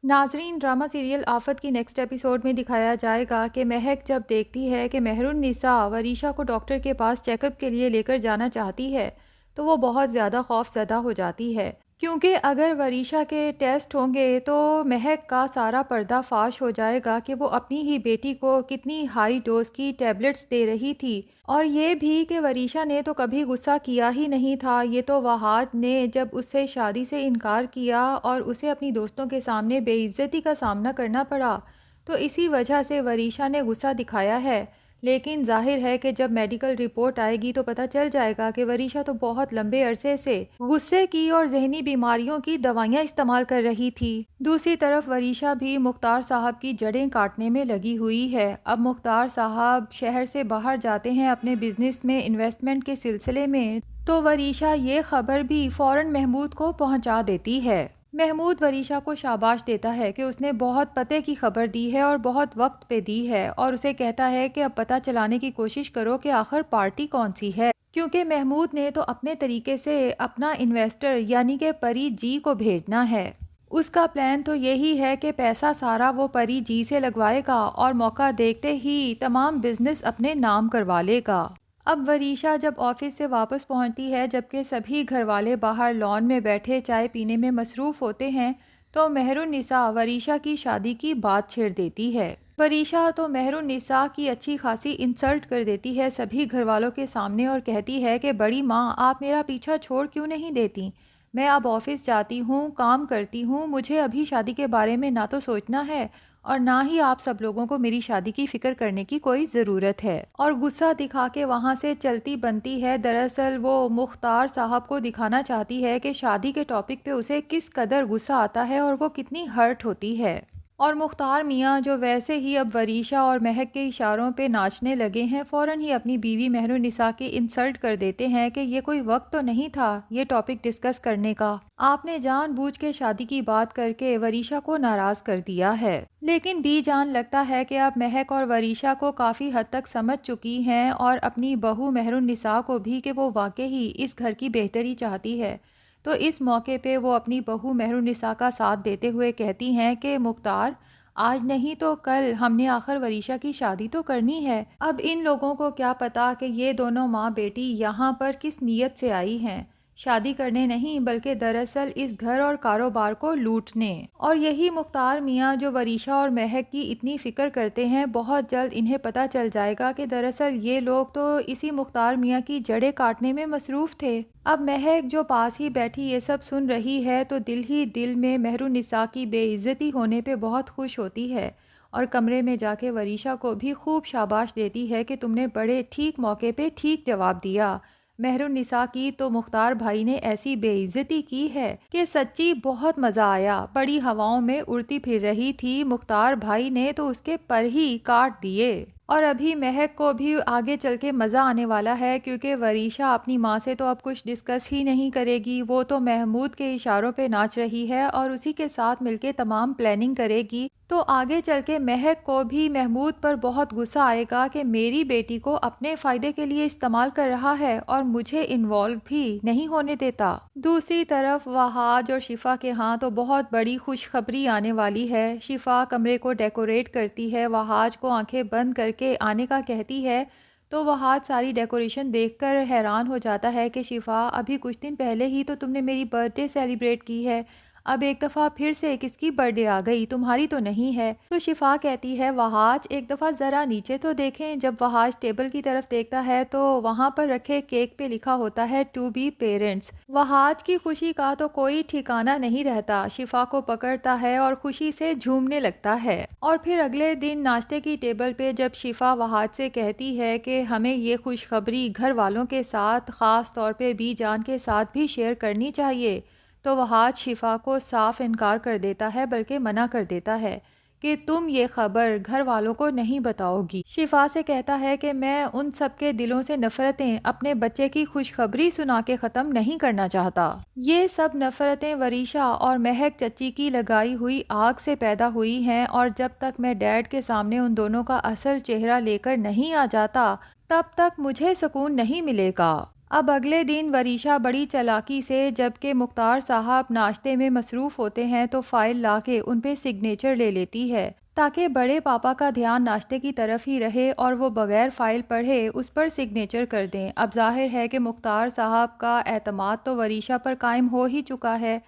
नाजरीन, drama serial आफत की नेक्स्ट एपिसोड में दिखाया जाएगा कि महक जब देखती है कि मेहरुन्निसा वरीशा को डॉक्टर के पास चेकअप के लिए लेकर जाना चाहती है, तो वो बहुत ज़्यादा खौफजदा हो जाती है, क्योंकि अगर वरीशा के टेस्ट होंगे तो महक का सारा पर्दाफाश हो जाएगा कि वो अपनी ही बेटी को कितनी हाई डोज की टैबलेट्स दे रही थी। और ये भी कि वरीशा ने तो कभी गुस्सा किया ही नहीं था, ये तो वहाद ने जब उससे शादी से इनकार किया और उसे अपनी दोस्तों के सामने बेइज्जती का सामना करना पड़ा, तो इसी वजह से वरीशा ने गुस्सा दिखाया है। लेकिन जाहिर है कि जब मेडिकल रिपोर्ट आएगी तो पता चल जाएगा कि वरीशा तो बहुत लंबे अरसे से गुस्से की और जहनी बीमारियों की दवाइयाँ इस्तेमाल कर रही थी। दूसरी तरफ वरीशा भी मुख्तार साहब की जड़ें काटने में लगी हुई है। अब मुख्तार साहब शहर से बाहर जाते हैं अपने बिजनेस में इन्वेस्टमेंट के सिलसिले में, तो वरीशा ये खबर भी फ़ौरन महमूद को पहुंचा देती है। महमूद वरीशा को शाबाश देता है कि उसने बहुत पते की खबर दी है और बहुत वक्त पे दी है, और उसे कहता है कि अब पता चलाने की कोशिश करो कि आखिर पार्टी कौन सी है, क्योंकि महमूद ने तो अपने तरीके से अपना इन्वेस्टर यानी कि परी जी को भेजना है। उसका प्लान तो यही है कि पैसा सारा वो परी जी से लगवाएगा और मौका देखते ही तमाम बिजनेस अपने नाम करवा लेगा। अब वरीशा जब ऑफिस से वापस पहुंचती है, जबकि सभी घर वाले बाहर लॉन में बैठे चाय पीने में मसरूफ़ होते हैं, तो मेहरुन्निसा वरीशा की शादी की बात छेड़ देती है। वरीशा तो मेहरुन्निसा की अच्छी खासी इंसल्ट कर देती है सभी घर वालों के सामने और कहती है कि बड़ी माँ, आप मेरा पीछा छोड़ क्यों नहीं देती? मैं अब ऑफिस जाती हूँ, काम करती हूँ, मुझे अभी शादी के बारे में ना तो सोचना है और ना ही आप सब लोगों को मेरी शादी की फिक्र करने की कोई ज़रूरत है। और गुस्सा दिखा के वहाँ से चलती बनती है। दरअसल वो मुख्तार साहब को दिखाना चाहती है कि शादी के टॉपिक पे उसे किस कदर गुस्सा आता है और वो कितनी हर्ट होती है। और मुख्तार मियाँ जो वैसे ही अब वरीशा और महक के इशारों पे नाचने लगे हैं, फ़ौरन ही अपनी बीवी मेहरुन्निसा की इंसल्ट कर देते हैं कि ये कोई वक्त तो नहीं था ये टॉपिक डिस्कस करने का, आपने जानबूझ के शादी की बात करके वरीशा को नाराज़ कर दिया है। लेकिन बी जान लगता है कि अब महक और वरीशा को काफ़ी हद तक समझ चुकी हैं और अपनी बहू मेहरुन्निसा को भी कि वो वाकई ही इस घर की बेहतरी चाहती है। तो इस मौके पे वो अपनी बहू मेहरुन्निसा का साथ देते हुए कहती हैं कि मुख्तार, आज नहीं तो कल हमने आखिर वरीशा की शादी तो करनी है। अब इन लोगों को क्या पता कि ये दोनों माँ बेटी यहाँ पर किस नीयत से आई हैं, शादी करने नहीं बल्कि दरअसल इस घर और कारोबार को लूटने। और यही मुख्तार मियाँ जो वरीशा और महक की इतनी फ़िक्र करते हैं, बहुत जल्द इन्हें पता चल जाएगा कि दरअसल ये लोग तो इसी मुख्तार मियाँ की जड़ें काटने में मसरूफ़ थे। अब महक जो पास ही बैठी ये सब सुन रही है तो दिल ही दिल में मेहरुन्निसा की बेइज्जती होने पे बहुत खुश होती है और कमरे में जाके वरीशा को भी खूब शाबाश देती है कि तुमने बड़े ठीक मौके पे ठीक जवाब दिया। मेहरुन्निसा की तो मुख्तार भाई ने ऐसी बेइज्जती की है कि सच्ची बहुत मज़ा आया। बड़ी हवाओं में उड़ती फिर रही थी, मुख्तार भाई ने तो उसके पर ही काट दिए। और अभी महक को भी आगे चल के मज़ा आने वाला है, क्योंकि वरीशा अपनी माँ से तो अब कुछ डिस्कस ही नहीं करेगी, वो तो महमूद के इशारों पे नाच रही है और उसी के साथ मिलके तमाम प्लानिंग करेगी। तो आगे चल के महक को भी महमूद पर बहुत गुस्सा आएगा कि मेरी बेटी को अपने फ़ायदे के लिए इस्तेमाल कर रहा है और मुझे इन्वॉल्व भी नहीं होने देता। दूसरी तरफ वहाज और शिफा के यहाँ तो बहुत बड़ी खुशखबरी आने वाली है। शिफा कमरे को डेकोरेट करती है, वहाज को आंखें बंद करके आने का कहती है, तो वहाज सारी डेकोरेशन देखकर हैरान हो जाता है कि शिफा, अभी कुछ दिन पहले ही तो तुमने मेरी बर्थडे सेलिब्रेट की है, अब एक दफ़ा फिर से किसकी बर्थडे आ गई, तुम्हारी तो नहीं है। तो शिफा कहती है, वहाज एक दफ़ा ज़रा नीचे तो देखें। जब वहाज टेबल की तरफ देखता है तो वहाँ पर रखे केक पे लिखा होता है टू बी पेरेंट्स। वहाज की खुशी का तो कोई ठिकाना नहीं रहता, शिफा को पकड़ता है और खुशी से झूमने लगता है। और फिर अगले दिन नाश्ते की टेबल पे जब शिफा वहाज से कहती है कि हमें ये खुशखबरी घर वालों के साथ, ख़ास तौर पे बी जान के साथ भी शेयर करनी चाहिए, तो वहाज शिफा को साफ इनकार कर देता है, बल्कि मना कर देता है कि तुम ये खबर घर वालों को नहीं बताओगी। शिफा से कहता है कि मैं उन सब के दिलों से नफ़रतें अपने बच्चे की खुशखबरी सुना के ख़त्म नहीं करना चाहता। ये सब नफ़रतें वरीशा और महक चची की लगाई हुई आग से पैदा हुई हैं, और जब तक मैं डैड के सामने उन दोनों का असल चेहरा लेकर नहीं आ जाता, तब तक मुझे सुकून नहीं मिलेगा। अब अगले दिन वरीशा बड़ी चालाकी से, जबकि मुख्तार साहब नाश्ते में मसरूफ़ होते हैं, तो फ़ाइल लाके उन पे सिग्नेचर ले लेती है ताकि बड़े पापा का ध्यान नाश्ते की तरफ ही रहे और वो बग़ैर फ़ाइल पढ़े उस पर सिग्नेचर कर दें। अब ज़ाहिर है कि मुख्तार साहब का एतमाद तो वरीशा पर कायम हो ही चुका है।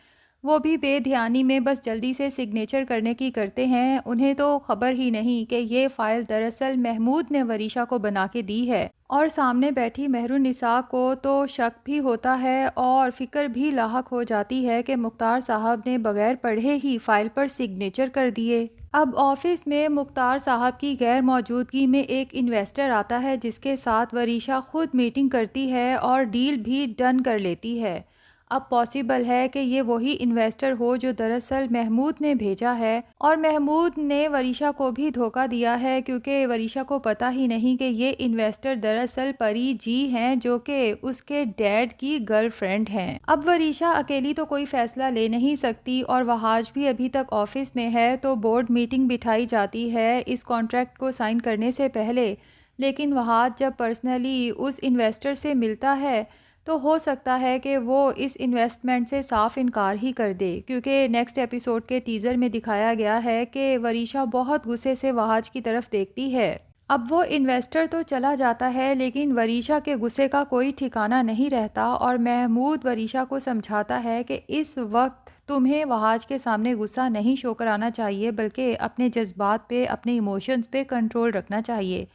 वो भी बेध्यानी में बस जल्दी से सिग्नेचर करने की करते हैं। उन्हें तो खबर ही नहीं कि ये फ़ाइल दरअसल महमूद ने वरीशा को बना के दी है। और सामने बैठी मेहरुन्निसा को तो शक भी होता है और फ़िक्र भी लाहक हो जाती है कि मुख्तार साहब ने बगैर पढ़े ही फ़ाइल पर सिग्नेचर कर दिए। अब ऑफिस में मुख्तार साहब की गैर मौजूदगी में एक इन्वेस्टर आता है, जिसके साथ वरीशा खुद मीटिंग करती है और डील भी डन कर लेती है। अब पॉसिबल है कि ये वही इन्वेस्टर हो जो दरअसल महमूद ने भेजा है, और महमूद ने वरीशा को भी धोखा दिया है, क्योंकि वरीशा को पता ही नहीं कि ये इन्वेस्टर दरअसल परी जी हैं, जो कि उसके डैड की गर्लफ्रेंड हैं। अब वरीशा अकेली तो कोई फैसला ले नहीं सकती और वहाज भी अभी तक ऑफिस में है, तो बोर्ड मीटिंग बिठाई जाती है इस कॉन्ट्रैक्ट को साइन करने से पहले। लेकिन वहाज जब पर्सनली उस इन्वेस्टर से मिलता है, तो हो सकता है कि वो इस इन्वेस्टमेंट से साफ इनकार ही कर दे, क्योंकि नेक्स्ट एपिसोड के टीज़र में दिखाया गया है कि वरीशा बहुत गुस्से से वहाज की तरफ देखती है। अब वो इन्वेस्टर तो चला जाता है, लेकिन वरीशा के गुस्से का कोई ठिकाना नहीं रहता और महमूद वरीशा को समझाता है कि इस वक्त तुम्हें वहाज के सामने गुस्सा नहीं शो कराना चाहिए, बल्कि अपने जज्बात पे, अपने इमोशंस पे कंट्रोल रखना चाहिए,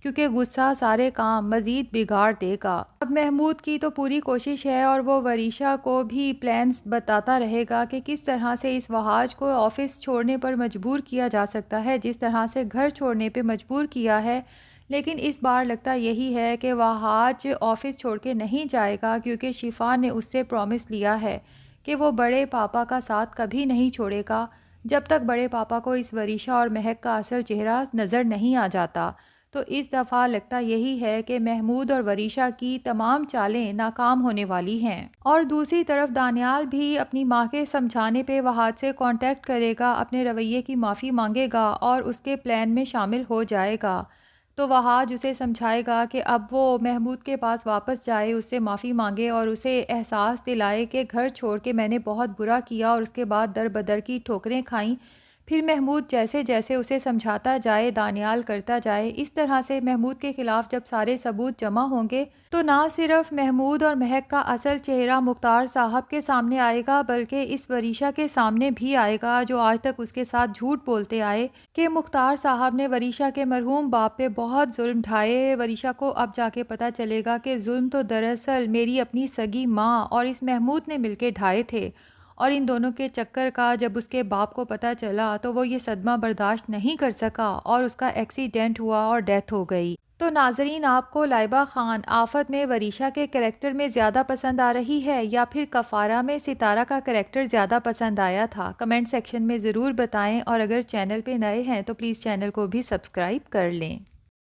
क्योंकि गुस्सा सारे काम मज़ीद बिगाड़ देगा। अब महमूद की तो पूरी कोशिश है और वो वरीशा को भी प्लान्स बताता रहेगा कि किस तरह से इस वहाज को ऑफिस छोड़ने पर मजबूर किया जा सकता है, जिस तरह से घर छोड़ने पे मजबूर किया है। लेकिन इस बार लगता यही है कि वहाज ऑफिस छोड़ के नहीं जाएगा, क्योंकि शिफा ने उससे प्रॉमिस लिया है कि वो बड़े पापा का साथ कभी नहीं छोड़ेगा, जब तक बड़े पापा को इस वरीशा और महक का असल चेहरा नज़र नहीं आ जाता। तो इस दफ़ा लगता यही है कि महमूद और वरीशा की तमाम चालें नाकाम होने वाली हैं। और दूसरी तरफ दानियाल भी अपनी माँ के समझाने पे वहाज से कांटेक्ट करेगा, अपने रवैये की माफ़ी मांगेगा और उसके प्लान में शामिल हो जाएगा। तो वहाज उसे समझाएगा कि अब वो महमूद के पास वापस जाए, उससे माफ़ी मांगे और उसे एहसास दिलाए कि घर छोड़ के मैंने बहुत बुरा किया और उसके बाद दर बदर की ठोकरें खाईं। फिर महमूद जैसे जैसे उसे समझाता जाए, दानियाल करता जाए। इस तरह से महमूद के खिलाफ जब सारे सबूत जमा होंगे, तो ना सिर्फ महमूद और महक का असल चेहरा मुख्तार साहब के सामने आएगा, बल्कि इस वरीशा के सामने भी आएगा, जो आज तक उसके साथ झूठ बोलते आए कि मुख्तार साहब ने वरीशा के मरहूम बाप पे बहुत जुल्म ढाए। वरीशा को अब जाके पता चलेगा कि जुल्म तो दरअसल मेरी अपनी सगी माँ और इस महमूद ने मिलके ढाए थे। और इन दोनों के चक्कर का जब उसके बाप को पता चला, तो वो ये सदमा बर्दाश्त नहीं कर सका और उसका एक्सीडेंट हुआ और डेथ हो गई। तो नाजरीन, आपको लाइबा खान आफत में वरीशा के करैक्टर में ज़्यादा पसंद आ रही है या फिर कफ़ारा में सितारा का करैक्टर ज़्यादा पसंद आया था? कमेंट सेक्शन में ज़रूर बताएं और अगर चैनल पे नए हैं तो प्लीज़ चैनल को भी सब्सक्राइब कर लें।